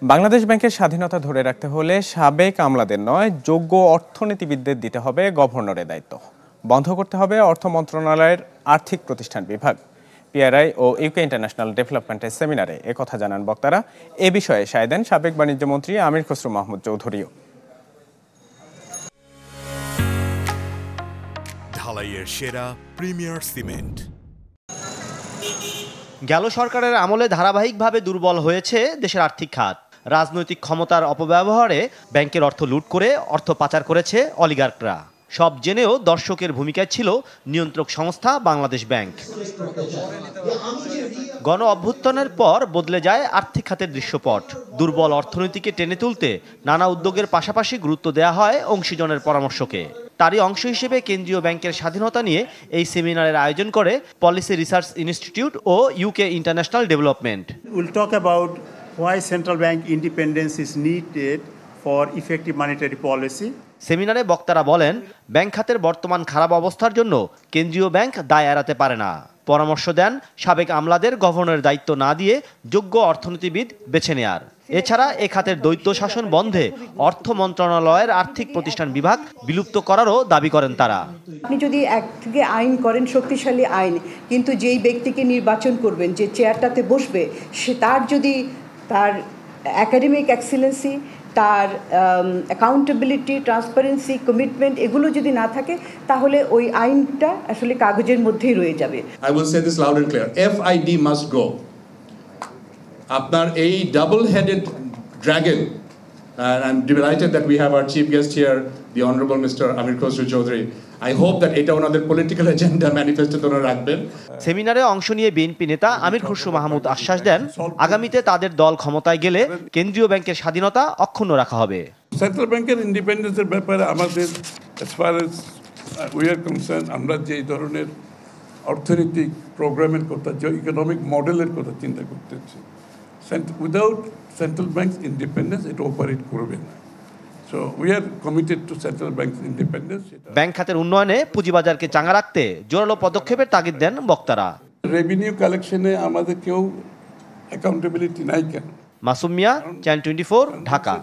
বাংলাদেশ ব্যাংকের স্বাধীনতা ধরে রাখতে হলে সাবেক আমলাদের নয়, যোগ্য অর্থনীতিবিদদের দিতে হবে গভর্নরের দায়িত্ব। বন্ধ করতে হবে অর্থ মন্ত্রণালয়ের আর্থিক প্রতিষ্ঠান বিভাগ। পিআরআই ও ইউকে ইন্টারন্যাশনাল ডেভেলপমেন্টের সেমিনারে একথা জানান বক্তারা। এ বিষয়ে সায় দেন সাবেক বাণিজ্যমন্ত্রী আমির খসরু মাহমুদ চৌধুরীও। ঢালাইয়ের সেরা প্রিমিয়ার সিমেন্ট। গেল সরকারের আমলে ধারাবাহিকভাবে দুর্বল হয়েছে দেশের আর্থিক খাত। রাজনৈতিক ক্ষমতার অপব্যবহারে ব্যাংকের অর্থ লুট করে অর্থ পাচার করেছে অলিগার্করা। সব জেনেও দর্শকের ভূমিকায় ছিল নিয়ন্ত্রক সংস্থা বাংলাদেশ ব্যাংক। গণ অভ্যুত্থানের পর বদলে যায় আর্থিক খাতের দৃশ্যপট। দুর্বল অর্থনীতিকে টেনে তুলতে নানা উদ্যোগের পাশাপাশি গুরুত্ব দেওয়া হয় অংশীজনের পরামর্শকে। তারই অংশ হিসেবে কেন্দ্রীয় ব্যাংকের স্বাধীনতা নিয়ে এই সেমিনারের আয়োজন করে পলিসি রিসার্চ ইনস্টিটিউট ও UK international development. We'll talk about why central bank independence is needed for effective monetary policy. সেমিনারে বক্তারা বলেন, ব্যাংক খাতের বর্তমান খারাপ অবস্থার জন্য কেন্দ্রীয় ব্যাংক দায় এড়াতে পারে না। পরামর্শ দেন সাবেক আমলাদের গভর্নরের দায়িত্ব না দিয়ে যোগ্য অর্থনীতিবিদ বেছে নেয়ার। এছাড়া এ খাতের দ্বৈত শাসন বন্ধে অর্থ মন্ত্রণালয়ের আর্থিক প্রতিষ্ঠান বিভাগ বিলুপ্ত করারও দাবি করেন তারা। আপনি যদি একদিকে আইন করেন, শক্তিশালী আইন, কিন্তু যেই ব্যক্তিকে নির্বাচন করবেন, যে চেয়ারটাতে বসবে, সে তার একাডেমিক এক্সিলেন্সি, তার অ্যাকাউন্টেবিলিটি, ট্রান্সপারেন্সি, কমিটমেন্ট এগুলো যদি না থাকে, তাহলে ওই আইনটা আসলে কাগজের মধ্যেই রয়ে যাবে। I will say this loud and clear. FID must go. আপনার এই double-headed dragon, and I'm delighted that we have our chief guest here, the Honorable Mr. Amir Khosru Chaudhary. I hope that এটা ওনাদের political agenda ম্যানিফেস্টোতে ওনারা রাখবেন। সেমিনারে অংশ নিয়ে BNP নেতা আমির খসরু মাহমুদ আশ্বাস দেন, আগামীতে তাদের দল ক্ষমতায় গেলে কেন্দ্রীয় ব্যাংকের স্বাধীনতা অক্ষুণ্ণ রাখা হবে। সেন্ট্রাল ব্যাংকের ইন্ডিপেন্ডেন্সের ব্যাপারে আমাদের as far as we are concerned, আমরা যে ধরনের অর্থনৈতিক প্রোগ্রামের কথা, যে ইকোনমিক মডেলের কথা চিন্তা করতেছি, উইদাউট সেন্ট্রাল ব্যাংকস ইন্ডিপেন্ডেন্স এটা অপারেট করবে না। So we are committed to central bank's independence. Bank খাতের উন্নয়নে পুঁজিবাজারকে চাঙ্গা রাখতে জোরালো পদক্ষেপের তাগিদ দেন বক্তারা। রেভিনিউ কালেকশনে আমাদের কেউ অ্যাকাউন্টেবিলিটি নাই কেন? মাসুম মিয়া, চ্যানেল 24, ঢাকা।